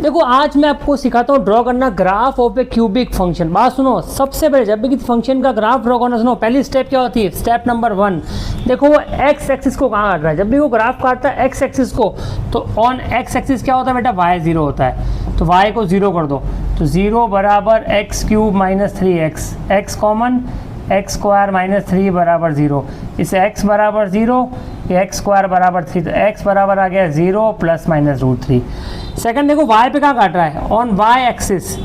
देखो आज मैं आपको सिखाता हूँ ड्रॉ करना graph of A cubic function. बात सुनो, सबसे पहले जब भी किसी फंक्शन का ग्राफ ड्रॉ करना, सुनो पहली स्टेप क्या होती है, स्टेप नंबर 1। देखो वो एक्स एक्सिस को कहाँ काट रहा है, जब भी वो ग्राफ काटता है एक्स एक्सिस को, तो ऑन एक्स एक्सिस क्या होता है बेटा, वाई 0 होता है। तो वाई को 0 कर दो, तो 0 बराबर x cube minus 3x, x common, x square minus 3 बराबर 0। इसे x बराबर 0, एक्स स्क्वायर बराबर 3, तो x बराबर आ गया 0 प्लस माइनस √3। सेकंड देखो y पे कहाँ काट रहा है, ऑन y एक्सिस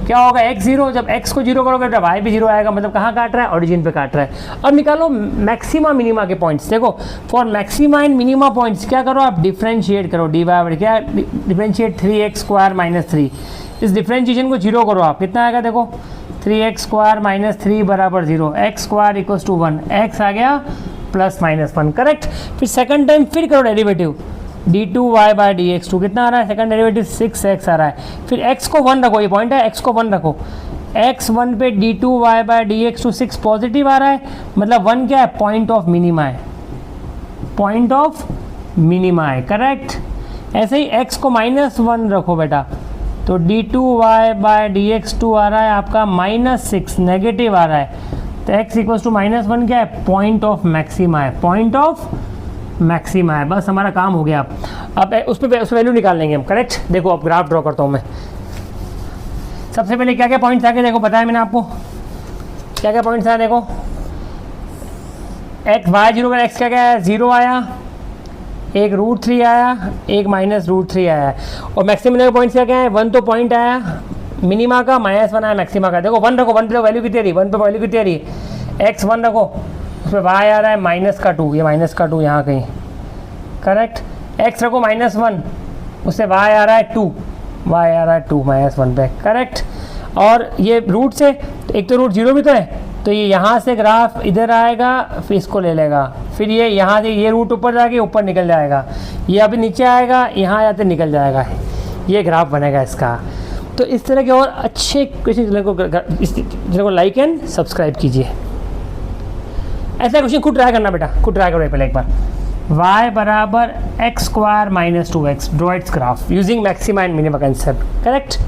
क्या होगा, x 0। जब x को 0 करोगे तो y भी 0 आएगा, मतलब कहाँ काट रहा है, ओरिजिन पे काट रहा है। अब निकालो मैक्सिमा मिनिमा के पॉइंट्स। देखो for maxima and minima points क्या करो, आप डिफ्रेंशिएट करो, डी बाई क्या डिफ्रेंशिएट 3x स्क्वायर माइनस 3। इस डिफ्रेंशिएशन को 0 करो आप, कितना आएगा देखो, 3x स्क्वायर माइनस 3 बराबर 0, x square equals two 1, x आ गया प्लस माइनस 1, करेक्ट। फिर सेकंड टाइम फिर करो डेरिवेटिव, d2y बाई dx2 कितना आ रहा है, सेकंड डेरिवेटिव 6x आ रहा है। फिर x को 1 रखो, ये पॉइंट है, x को 1 रखो, x 1 पे d2y बाई dx2 6 पॉजिटिव आ रहा है, मतलब 1 क्या है, पॉइंट ऑफ मिनिमा है, पॉइंट ऑफ मिनिमा है, करेक्ट। ऐसे ही x को -1 रखो बेटा, तो d2y बाई dx2 आ रहा है आपका -6, नेगेटिव आ रहा है, तो x इक्वल्स टू -1 क्या है, पॉइंट ऑफ मैक्सिमा है, पॉइंट ऑफ मैक्सिमा है। बस हमारा काम हो गया। अब उस पर वैल्यू निकाल लेंगे हम, करेक्ट। देखो अब ग्राफ ड्रॉ करता हूँ मैं। सबसे पहले क्या क्या पॉइंट्स आ गए, देखो बताया मैंने आपको क्या क्या पॉइंट्स आए। देखो एक्स वाई 0 का एक्स क्या क्या है, 0 आया, एक √3 आया, एक माइनस √3 आया, और मैक्सिमम के पॉइंट्स क्या क्या है, 1 तो पॉइंट आया मिनिमा का, -1 आया मैक्सिमा का। देखो 1 रखो, 1 पे वैल्यू कितनी आ रही, 1 पे वैल्यू कितनी आ रही, एक्स 1 रखो, उसमें वाई आ रहा है -2, ये -2 यहाँ कहीं, करेक्ट। एक्स रखो -1, उससे वाई आ रहा है 2, वाई आ रहा है 2 -1 पे, करेक्ट। और ये रूट से, तो एक तो रूट 0 भी तो है, तो ये यहाँ से ग्राफ इधर आएगा, फिर इसको ले लेगा, फिर ये यहाँ से ये रूट ऊपर जाके ऊपर निकल जाएगा, ये अभी नीचे आएगा, यहाँ जाते निकल जाएगा, ये ग्राफ बनेगा इसका। तो इस तरह के और अच्छे क्वेश्चन को लाइक एंड सब्सक्राइब कीजिए। ऐसा क्वेश्चन खुद ट्राई करना बेटा, खुद ट्राई करो पहले एक बार। y बराबर x square minus 2x, draw it's graph using maxima and minima concept, correct.